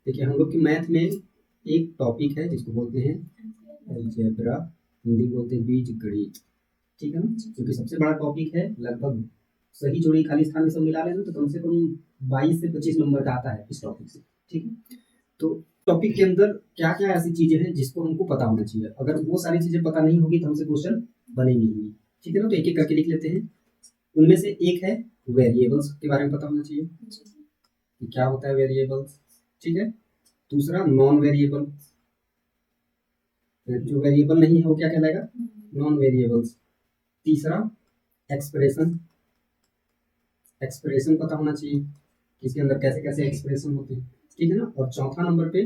देखिए हम लोग की मैथ में एक टॉपिक है जिसको बोलते हैं अलजेब्रा, हिंदी बोलते हैं बीज गणित, ठीक है ना। क्योंकि सबसे बड़ा टॉपिक है, लगभग सही जोड़ी खाली स्थान में सब मिला लेना तो कम से कम 22 से 25 नंबर का आता है इस टॉपिक से, ठीक है। तो टॉपिक के अंदर क्या क्या ऐसी चीजें हैं जिसको हमको पता होना चाहिए, अगर वो सारी चीजें पता नहीं होगी तो हमसे क्वेश्चन बनेंगे ही नहीं, ठीक है ना। तो एक एक करके लिख लेते हैं। उनमें से एक है वेरिएबल्स के बारे में पता होना चाहिए कि क्या होता है वेरिएबल्स, ठीक है। दूसरा नॉन वेरिएबल, जो वेरिएबल नहीं है वो क्या कहलाएगा, नॉन वेरिएबल्स। तीसरा एक्सप्रेशन, एक्सप्रेशन पता होना चाहिए कि इसके अंदर कैसे कैसे एक्सप्रेशन होते हैं, ठीक है ना। और चौथा नंबर पे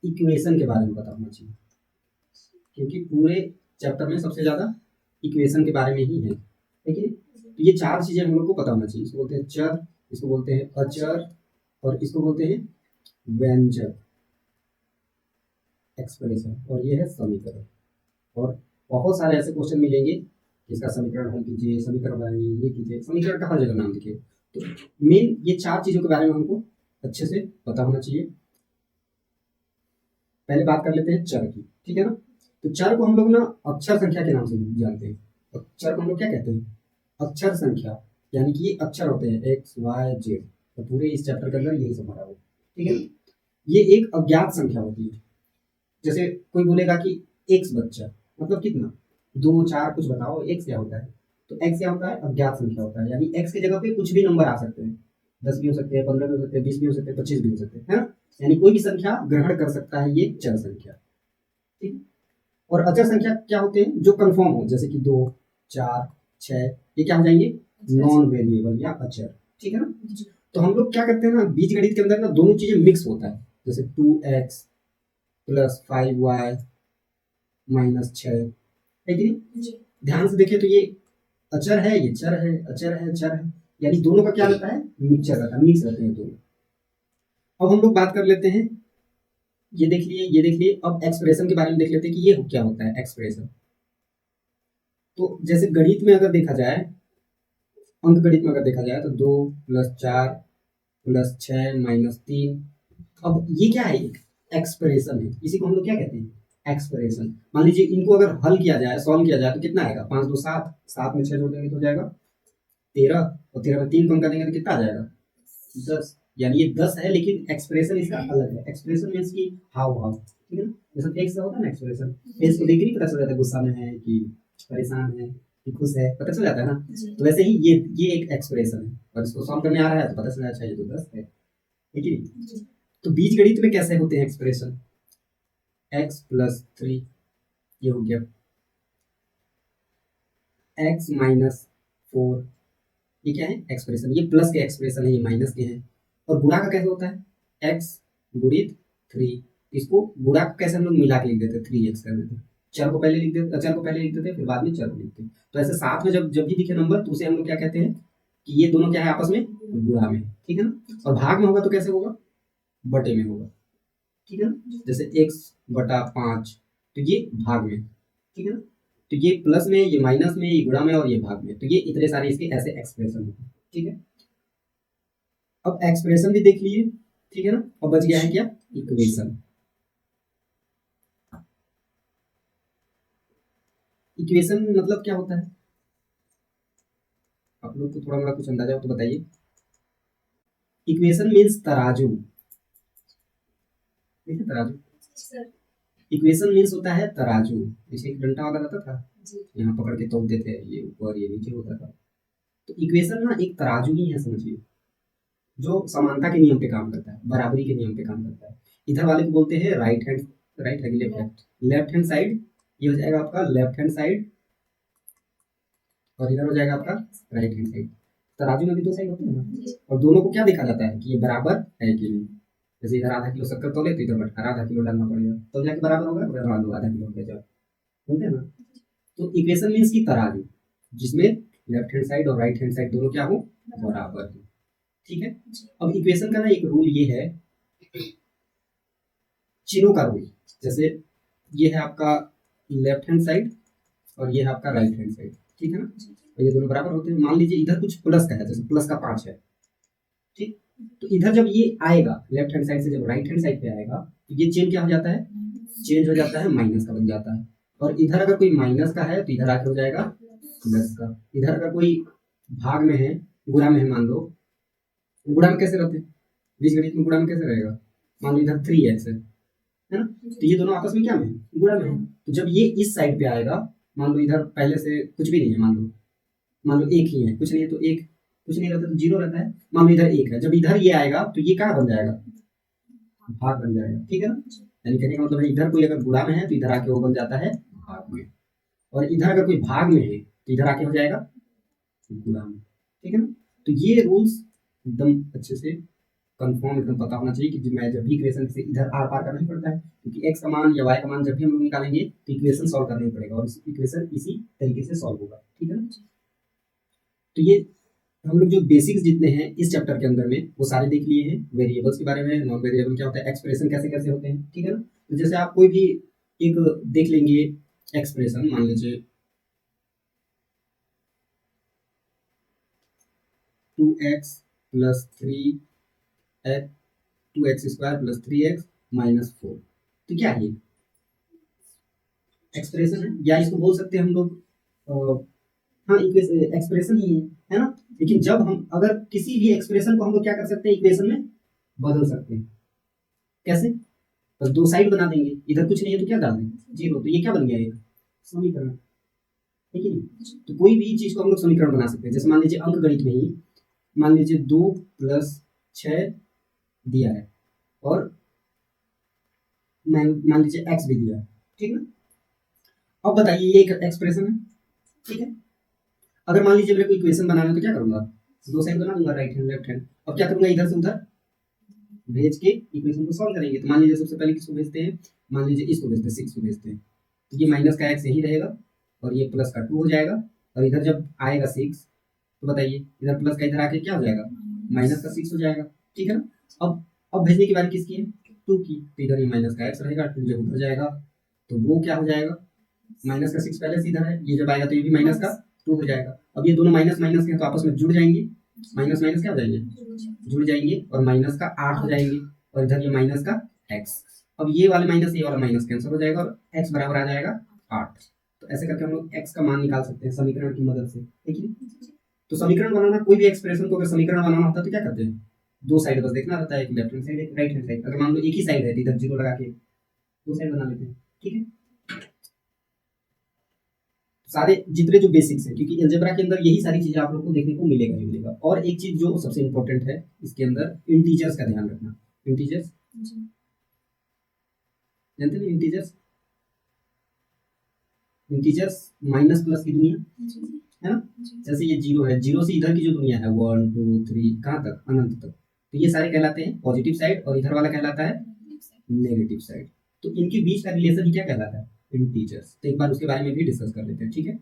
इक्वेशन के बारे में पता होना चाहिए, क्योंकि पूरे चैप्टर में सबसे ज्यादा इक्वेशन के बारे में ही है, ठीक है। तो ये चार चीजें हम लोग को पता होना चाहिए। इसको बोलते हैं चर, इसको बोलते हैं अचर, और इसको बोलते हैं व्यंजक एक्सप्रेशन, और ये है समीकरण। और बहुत सारे ऐसे क्वेश्चन मिलेंगे जिसका समीकरण हल कीजिए, समीकरण बनाइए, ये कीजिए, समीकरण का हर जगह नाम लिखिए। तो मेन ये चार चीजों के बारे में हमको अच्छे से पता होना चाहिए। पहले बात कर लेते हैं चर की, ठीक है ना। तो चर को हम लोग ना अक्षर संख्या के नाम से जानते हैं। तो चर को हम लोग क्या कहते हैं, अक्षर संख्या, यानी कि ये अक्षर होते हैं एक्स वाई जेड। तो पूरे इस चैप्टर के अंदर यही सब भरा हुआ है, ठीक है। ये एक अज्ञात संख्या होती है। जैसे कोई बोलेगा कि एक्स बच्चा, मतलब कितना, 2 4 कुछ बताओ, एक्स क्या होता है। तो एक्स क्या होता है, अज्ञात संख्या होता है, यानी एक्स की जगह पे कुछ भी नंबर आ सकते हैं, 10 भी हो सकते हैं, 15 भी हो सकते हैं, 20 भी हो सकते हैं, 25 भी हो सकते हैं, है ना। यानी कोई भी संख्या ग्रहण कर सकता है ये चर संख्या, ठीक। और अचर संख्या क्या होते हैं, जो कंफर्म हो, जैसे कि 2 4 6, ये क्या हो जाएंगे, नॉन वेरिएबल या अचर, ठीक है ना। तो हम लोग क्या करते हैं ना, बीज गणित के अंदर ना दोनों चीजें मिक्स होता है, जैसे 2x प्लस 5y माइनस 6, है कि नहीं। ध्यान से देखिए तो ये अचर है, ये चर है, अचर है, चर है, यानी दोनों का क्या रहता है, मिक्सचर रहता है, मिक्स रहते हैं दोनों। अब हम लोग बात कर लेते हैं, ये देख लिए, ये देख लिए। अब एक्सप्रेशन के बारे में देख लेते हैं कि ये क्या होता है एक्सप्रेशन। तो जैसे गणित में अगर देखा जाए, अंक गणित में अगर देखा जाए तो 2 प्लस 4 प्लस 6 माइनस 3। अब ये क्या है, एक्सप्रेशन है, इसी को हम लोग क्या कहते हैं, एक्सप्रेशन। मान लीजिए इनको अगर हल किया जाए, सॉल्व किया जाए तो कितना आएगा, 5 2 7, 7 में 6 जोड़ देंगे तो हो जाएगा 13, और 13 में 3 कम कर देंगे तो कितना आ जाएगा 10। यानी ये 10 है, लेकिन एक्सप्रेशन इसका अलग है। एक्सप्रेशन मीन्स की हाव हाव, ठीक है ना। जैसे फेस से होता है ना एक्सप्रेशन, फेस को देख के पता चल जाता है गुस्सा में है कि परेशान है कि खुश है, पता चल जाता है ना। तो वैसे ही ये एक एक्सप्रेशन है, और इसको सॉल्व करने आ रहा है तो पता चल जाता है ये तो 10 है, ठीक है। तो बीज गणित में कैसे होते हैं एक्सप्रेशन, x प्लस 3, ये हो गया x माइनस 4, ये क्या है एक्सप्रेशन, ये प्लस के एक्सप्रेशन है, ये माइनस के हैं। और गुणा का कैसे होता है, x गुणित 3, इसको गुणा का कैसे हम लोग मिला के लिख देते, 3x कर देते, चर को पहले लिख देते, अचर को पहले लिख देते, फिर बाद में चर को लिखते। तो ऐसे साथ में जब जब भी दिखे नंबर तो उसे हम लोग क्या कहते हैं कि ये दोनों क्या है आपस में गुणा में, ठीक है ना। और भाग में होगा तो कैसे होगा, बटे में होगा, ठीक है ना। जैसे x बटा 5, तो ये भाग में, ठीक है ना। तो ये प्लस में, ये माइनस में, ये गुणा में, और ये भाग में। तो ये इतने सारे इसके ऐसे एक्सप्रेशन होते हैं, ठीक है। अब एक्सप्रेशन भी देख लिए, ठीक है ना। अब बच गया है क्या, इक्वेशन। इक्वेशन मतलब क्या होता है, आप लोग को थोड़ा मोड़ा कुछ अंदाजा हो तो बताइए। इक्वेशन मीन्स तराजू, ठीक है, तराजू। इक्वेशन मीन्स होता है तराजू। जैसे एक डंडा वाला रहता था, यहाँ पकड़ के तोलते थे, ये ऊपर ये नीचे होता था। तो इक्वेशन ना एक तराजू ही है, समझिए, जो समानता के नियम पे काम करता है, बराबरी के नियम पे काम करता है। इधर वाले को बोलते हैं राइट हैंड, राइट है left hand, left hand side, ये हो जाएगा आपका लेफ्ट हैंड साइड, और इधर हो जाएगा आपका राइट हैंड साइड। तराजू में भी 2 साइड होते हैं ना, और दोनों को क्या देखा जाता है कि ये बराबर है कि नहीं। जैसे इधर आधा किलो शक्कर तोले तो इधर मटका आधा किलो डालना पड़ेगा, तो जाके बराबर होगा, उधर मान लो आधा किलो हो जाए, ठीक है ना। तो इक्वेशन मीन्स की तराजू, जिसमें लेफ्ट हैंड साइड और राइट हैंड साइड दोनों क्या हो, बराबर हो, ठीक है। अब इक्वेशन का ना एक रूल ये है, चिन्हों का रूल। जैसे ये है आपका लेफ्ट हैंड साइड और ये है आपका राइट हैंड साइड, ठीक है ना। और ये दोनों बराबर होते हैं। मान लीजिए इधर कुछ प्लस का है, जैसे प्लस का 5 है, ठीक। तो इधर जब ये आएगा लेफ्ट हैंड साइड से जब राइट हैंड साइड पे आएगा तो ये चेन क्या हो जाता है, चेंज हो जाता है, माइनस का बन जाता है। और इधर अगर कोई माइनस का है तो इधर आके हो जाएगा प्लस का। इधर अगर कोई भाग में है, गुणा में है, मान लो गुणा में कैसे रहते हैं, बीजगणित में गुणा में कैसे रहेगा, मान लो इधर 3x है ना, तो ये दोनों आपस में क्या में है, गुणा में है। तो जब ये इस साइड पे आएगा, मान लो इधर पहले से कुछ भी नहीं है, मान लो एक ही है, कुछ नहीं है तो एक, कुछ नहीं रहता तो जीरो रहता है। मान लो इधर एक है, जब इधर ये आएगा तो ये क्या बन जाएगा, भाग बन जाएगा, ठीक है ना। यानी कहने का मतलब है इधर कोई अगर गुणा में है तो इधर आके वो बन जाता है भाग में, और इधर अगर कोई भाग में है तो इधर आके हो जाएगा गुणा में, ठीक है ना। तो ये रूल्स एकदम अच्छे से कंफर्म एकदम पता होना चाहिए कि मैं जब भी इक्वेशन से इधर आर पार करना ही पड़ता है, क्योंकि एक्स का मान या वाई का मान जब भी हम लोग निकालेंगे तो इक्वेशन सॉल्व करना ही पड़ेगा, और इक्वेशन इसी तरीके से सॉल्व होगा, ठीक है ना। तो ये हम लोग जो बेसिक्स जितने हैं इस चैप्टर के अंदर में वो सारे देख लिए हैं, वेरिएबल्स के बारे में, नॉन वेरिएबल क्या होता है, एक्सप्रेशन कैसे कैसे होते हैं, ठीक है ना। तो जैसे आप कोई भी एक देख लेंगे एक्सप्रेशन, मान लीजिए 2x plus 3x 2x square plus 3x minus 4, तो क्या है ये एक्सप्रेशन है, या इसको बोल सकते हैं हम लोग हाँ एक्सप्रेशन ही है ना। लेकिन जब हम अगर किसी भी एक्सप्रेशन को हम लोग क्या कर सकते हैं, इक्वेशन में बदल सकते हैं, कैसे, बस दो साइड बना देंगे, इधर कुछ नहीं है तो क्या डाल देंगे, जीरो, तो ये क्या बन गया, एक समीकरण, है कि नहीं। तो कोई भी चीज को हम लोग समीकरण बना सकते हैं, जैसे मान लीजिए अंक गणित में ही मान लीजिए 2 + 6 दिया है, और मान लीजिए x भी दिया है, ठीक है। अब बताइए ये एक एक्सप्रेशन है, ठीक है। अगर मान लीजिए मेरे को इक्वेशन बनाना है तो क्या करूंगा, दो साइड बना दूंगा, राइट हैंड लेफ्ट हैंड। अब क्या करूंगा, इधर से उधर भेज के इक्वेशन को सॉल्व करेंगे। तो मान लीजिए सबसे पहले किसको भेजते हैं, मान लीजिए इसको भेजते हैं, 6 को भेजते हैं, तो ये माइनस का x यही रहेगा और ये प्लस का 2 हो जाएगा, और इधर जब आएगा 6 तो बताइए इधर प्लस का इधर आके क्या हो जाएगा, माइनस का 6 हो जाएगा, ठीक है ना। अब भेजने की बारी किसकी है, 2 की, तो इधर ये माइनस का x रहेगा, 2 जब उधर जाएगा तो वो क्या हो जाएगा, माइनस का 6 पहले से इधर है, ये जब आएगा तो ये भी माइनस का 2 हो जाएगा। अब ये दोनों माइनस माइनस के हैं तो आपस में जुड़ जाएंगे, माइनस माइनस क्या हो जाएंगे, जुड़ जाएंगे, और माइनस का 8 हो जाएंगे, और इधर ये माइनस का x। अब ये वाले माइनस ये वाला माइनस कैंसिल हो जाएगा और x बराबर आ जाएगा 8। तो ऐसे करके हम लोग x का मान निकाल सकते हैं समीकरण की मदद से, ठीक है। तो समीकरण बनाना, कोई भी एक्सप्रेशन को अगर समीकरण बनाना होता है तो क्या करते हैं, दो साइड बस देखना रहता है, एक लेफ्ट हैंड साइड एक राइट हैंड साइड। अगर मान लो एक ही साइड है तो इधर जीरो लगा के दो साइड बना लेते हैं, ठीक है। सारे जितने जो बेसिक्स है, क्योंकि अलजेब्रा के अंदर यही सारी चीजें आप लोग को देखने को मिलेगा ही मिलेगा। और एक चीज जो सबसे इंपॉर्टेंट है इसके अंदर, इंटीजर्स का ध्यान रखना। इंटीजर्स जानते हैं, इंटीजर्स, इंटीजर्स माइनस प्लस की दुनिया है ना। जैसे ये जीरो है, जीरो से इधर की जो दुनिया है 1 2 3 कहाँ तक, अनंत तक, तो ये सारे कहलाते हैं पॉजिटिव साइड, और इधर वाला कहलाता है नेगेटिव साइड। तो इनके बीच का रिलेशन ही क्या कहलाता है, इंटीजर्स। तो एक बार उसके बारे में भी डिस्कस कर लेते हैं, ठीक है।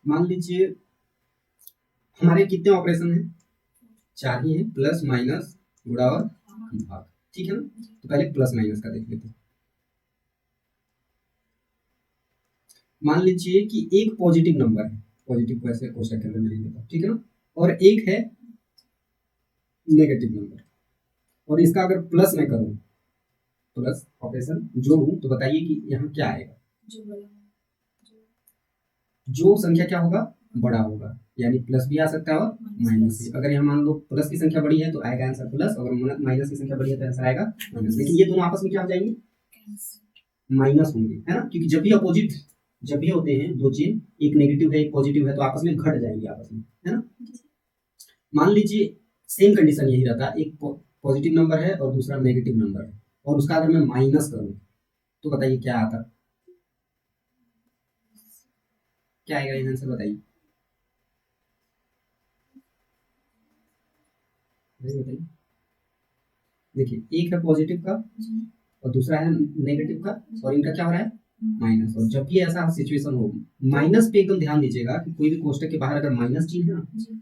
मान लीजिए हमारे कितने ऑपरेशन हैं, 4 ही हैं, प्लस माइनस गुणा और भाग, ठीक है ना। तो पहले प्लस माइनस का देख लेते हैं। मान लीजिए कि एक पॉजिटिव नंबर है, पॉजिटिव को ऐसे कोष्ठक के अंदर में लिख देता हूं, ठीक है ना, और एक है नेगेटिव नंबर, और इसका अगर प्लस मैं करूं, प्लस ऑपरेशन जोड़ूं, तो बताइए कि यहाँ क्या आएगा, जो संख्या क्या होगा, बड़ा होगा, यानी प्लस भी आ सकता है और माइनस भी। अगर यहाँ मान लो प्लस की संख्या बड़ी है तो आएगा आंसर प्लस, अगर माइनस की संख्या बड़ी है तो आंसर आएगा माइनस। लेकिन ये दोनों आपस में क्या हो जाएंगे, माइनस होंगे, है ना, क्योंकि जब भी अपोजिट जब भी होते हैं दो चेन, एक नेगेटिव है एक पॉजिटिव है, तो आपस में घट जाएंगे आपस में, है ना। मान लीजिए सेम कंडीशन यही रहता, एक पॉजिटिव नंबर है और दूसरा नेगेटिव नंबर है, और उसका अगर मैं माइनस करूं तो बताइए क्या आता, क्या आएगा आंसर बताइए, बताइए। देखिए एक है पॉजिटिव का और दूसरा है नेगेटिव का, और इनका क्या हो रहा है माइनस। और जब भी ऐसा सिचुएशन हो, माइनस पे एकदम ध्यान दीजिएगा कि कोई भी कोष्टक के बाहर अगर माइनस चिन्ह है ना,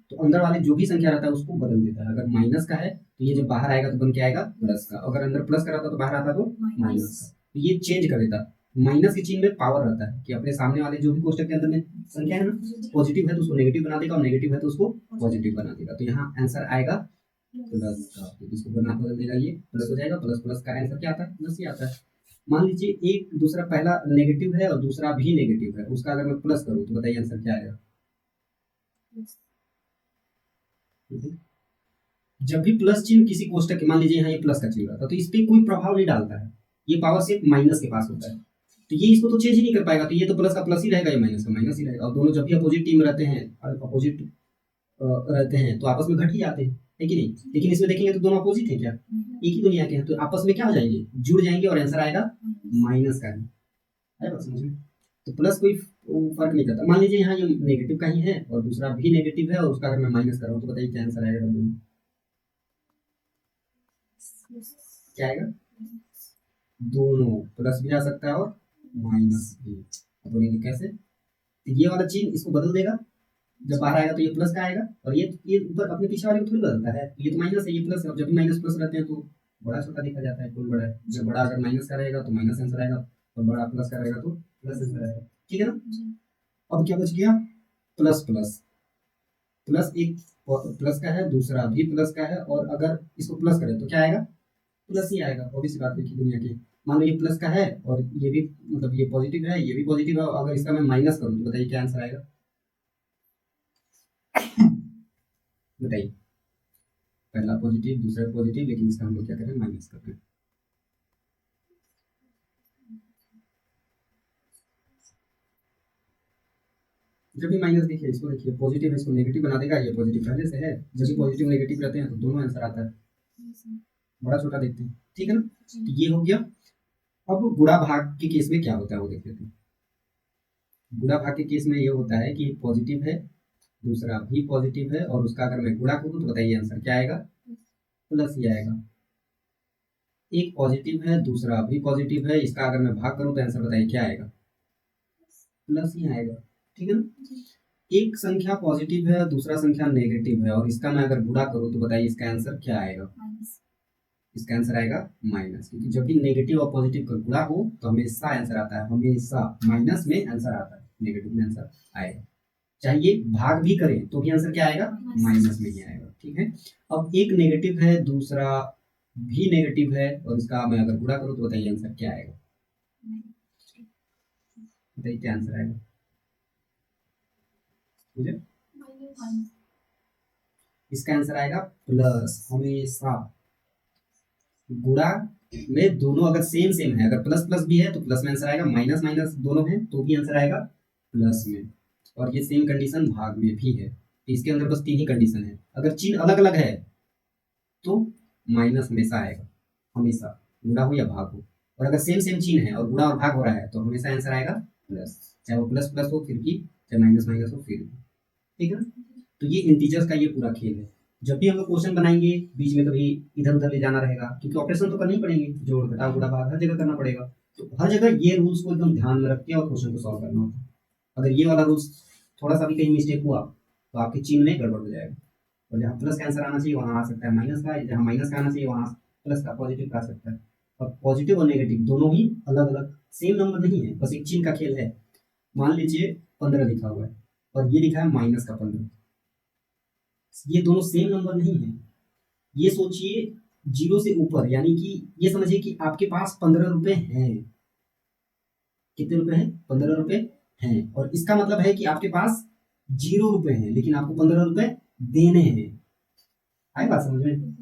तो अंदर वाले जो भी संख्या रहता है उसको बदल देता है। अगर माइनस का है तो ये जब बाहर आएगा तो बन के आएगा प्लस का, अगर अंदर प्लस का रहता तो बाहर आता तो माइनस का, तो ये चेंज कर देता। माइनस के चिन्ह में पावर रहता है कि अपने सामने वाले जो भी कोष्टक के अंदर में संख्या है ना, पॉजिटिव है तो उसको नेगेटिव बना देगा और नेगेटिव है तो उसको पॉजिटिव बना देगा। तो यहाँ आंसर आएगा प्लस का, तो इसको बदल देगा, ये प्लस हो जाएगा। प्लस प्लस का आंसर क्या आता है? प्लस ही आता है। मान लीजिए एक दूसरा पहला नेगेटिव है और दूसरा भी नेगेटिव है, उसका अगर मैं प्लस करूँ तो बताइए आंसर क्या आएगा? जब भी प्लस चिन्ह किसी कोष्टक के, मान लीजिए यहाँ ये प्लस का चिन्ह रहता है तो इस पर कोई प्रभाव नहीं डालता है, ये पावर सिर्फ माइनस के पास होता है, तो ये इसको तो चेंज ही नहीं कर पाएगा, तो ये तो प्लस का प्लस ही रहेगा, ये माइनस का माइनस ही रहेगा। और दोनों जब भी अपोजिट टीम रहते हैं, अपोजिट रहते हैं तो आपस में घट ही जाते हैं, है कि नहीं? लेकिन इसमें देखेंगे तो दोनों अपोजिट है क्या, एक ही दुनिया के हैं, तो आपस में क्या हो जाएंगे? जुड़ जाएंगे और आंसर आएगा माइनस का ही। है बात समझ में? तो प्लस कोई फर्क नहीं करता। मान लीजिए यहाँ ये नेगेटिव का ही है और दूसरा भी नेगेटिव है और उसका अगर मैं माइनस कर रहा हूँ तो बताइए क्या आंसर आएगा? क्या आएगा? दोनों प्लस भी आ सकता है और माइनस भी। अब बोलेंगे कैसे? तो ये वाला चिन्ह इसको बदल देगा, जब बाहर आएगा तो ये प्लस का आएगा, और ये ऊपर अपने पीछे वाले को थोड़ी बदलता है, ये तो माइनस है ये प्लस है, और जब भी माइनस प्लस रहते हैं तो बड़ा छोटा देखा जाता है, कौन बड़ा है? जब बड़ा अगर माइनस का रहेगा तो माइनस आंसर आएगा, और बड़ा प्लस का रहेगा तो प्लस आंसर आएगा। ठीक है ना? अब क्या बच गया? प्लस प्लस प्लस, एक प्लस का है दूसरा भी प्लस का है, और अगर इसको प्लस करें तो क्या आएगा? प्लस ही आएगा। और इसी बात देखिए दुनिया की, मान लो ये प्लस का है और ये भी, मतलब ये पॉजिटिव है ये भी पॉजिटिव है, अगर इसका मैं माइनस करूँ तो बताइए क्या आंसर आएगा? बताइए, पहला पॉजिटिव दूसरा पॉजिटिव, लेकिन इसका हम लोग क्या करें? माइनस कर रहे हैं। जब भी माइनस देखिए, इसको देखिए पॉजिटिव है इसको नेगेटिव बना देगा, ये पॉजिटिव पहले से है, जब भी पॉजिटिव नेगेटिव रहते हैं तो दोनों आंसर आता है, बड़ा छोटा देखते हैं। ठीक है ना? तो ये हो गया। अब गुणा भाग के केस में क्या होता है वो देख लेते हैं। गुणा भाग के केस में ये होता है कि पॉजिटिव है दूसरा भी पॉजिटिव है, और उसका अगर मैं गुणा करूँ तो बताइए आंसर क्या आएगा? प्लस ही आएगा। एक पॉजिटिव है दूसरा भी पॉजिटिव है, इसका अगर मैं भाग करूँ तो आंसर बताइए क्या आएगा? प्लस ही आएगा। ठीक है ना? एक संख्या पॉजिटिव है दूसरा संख्या नेगेटिव है, और इसका मैं अगर गुणा करूँ तो बताइए इसका आंसर क्या आएगा? इसका आंसर आएगा माइनस, क्योंकि जब भी नेगेटिव और पॉजिटिव का गुणा हो तो हमेशा आंसर आता है, हमेशा माइनस में आंसर आता है, नेगेटिव में आंसर आएगा। चाहे ये भाग भी करें तो भी आंसर क्या आएगा? माइनस में ही आएगा। ठीक है? अब एक नेगेटिव है दूसरा भी नेगेटिव है, और इसका मैं अगर गुणा करूँ तो बताइए आंसर क्या आएगा? बताइए क्या आंसर आएगा? मुझे इसका आंसर आएगा प्लस, हमेशा गुणा में दोनों अगर सेम सेम है, अगर प्लस प्लस भी है तो प्लस में आंसर आएगा, माइनस माइनस दोनों है तो भी आंसर आएगा प्लस में। और ये सेम कंडीशन भाग में भी है, इसके अंदर बस तीन ही कंडीशन है। अगर चिन्ह अलग अलग है तो माइनस हमेशा आएगा, हमेशा, गुणा हो या भाग हो। और अगर सेम सेम चिन्ह है और गुणा और भाग हो रहा है तो हमेशा आंसर आएगा प्लस, चाहे वो प्लस प्लस हो फिर भी, चाहे माइनस माइनस हो फिर भी। ठीक है? तो ये इंटीजर्स का ये पूरा खेल है। जब भी हम लोग क्वेश्चन बनाएंगे बीच में कभी इधर उधर ले जाना रहेगा, क्योंकि ऑपरेशन तो करना ही पड़ेंगे, जोड़ घटा गुणा भाग हर जगह करना पड़ेगा, तो हर जगह ये रूल्स को एकदम ध्यान में रख के और क्वेश्चन को सॉल्व करना होता है। अगर ये वाला रूल्स थोड़ा सा भी कहीं मिस्टेक हुआ तो आपके चिन्ह में गड़बड़ हो जाएगा, और जहाँ प्लस का आंसर आना चाहिए वहाँ आ सकता है माइनस का, जहाँ माइनस का आना चाहिए वहाँ प्लस का, पॉजिटिव का आ सकता है। और पॉजिटिव और नेगेटिव दोनों ही अलग अलग, सेम नंबर नहीं है, बस एक चिन्ह का खेल है। मान लीजिए 15 लिखा हुआ है और ये लिखा है माइनस का 15, ये दोनों सेम नंबर नहीं है। ये सोचिए जीरो से ऊपर, यानी कि ये समझिए कि आपके पास 15 रुपए हैं। कितने रुपए हैं? 15 रुपए हैं, और इसका मतलब है कि आपके पास 0 रुपए हैं लेकिन आपको 15 रुपए देने हैं। आई बात समझ में?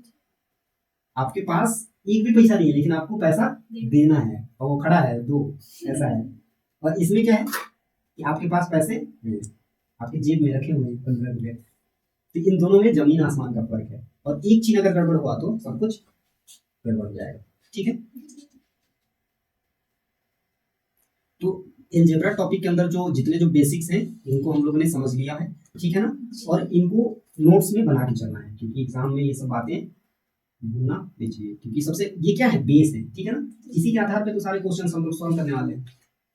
आपके पास एक भी पैसा नहीं है लेकिन आपको पैसा देना है, और वो खड़ा है दो, ऐसा है। और इसमें क्या है कि आपके पास पैसे हैं, आपकी जेब में रखे हुए हैं 15 रुपए। तो इन दोनों में जमीन आसमान का फर्क है, और एक चीज अगर गड़बड़ हुआ तो सब कुछ गड़बड़ हो जाएगा। ठीक है? तो एलजेब्रा टॉपिक के अंदर जो जितने जो बेसिक्स हैं इनको हम लोगों ने समझ लिया है। ठीक है ना? और इनको नोट्स में बना के चलना है, क्योंकि एग्जाम में ये सब बातें भूलना नहीं चाहिए, क्योंकि सबसे ये क्या है? बेस है। ठीक है ना? इसी के आधार पे तो सारे क्वेश्चन हम लोग सॉल्व करने वाले हैं।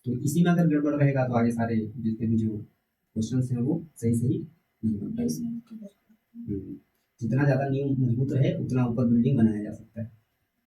तो इसी में अगर गड़बड़ रहेगा तो आगे सारे जितने भी जो क्वेश्चन हैं वो सही सही नहीं बन पाएंगे। जितना ज्यादा नींव मजबूत रहे उतना ऊपर बिल्डिंग बनाया जा सकता है।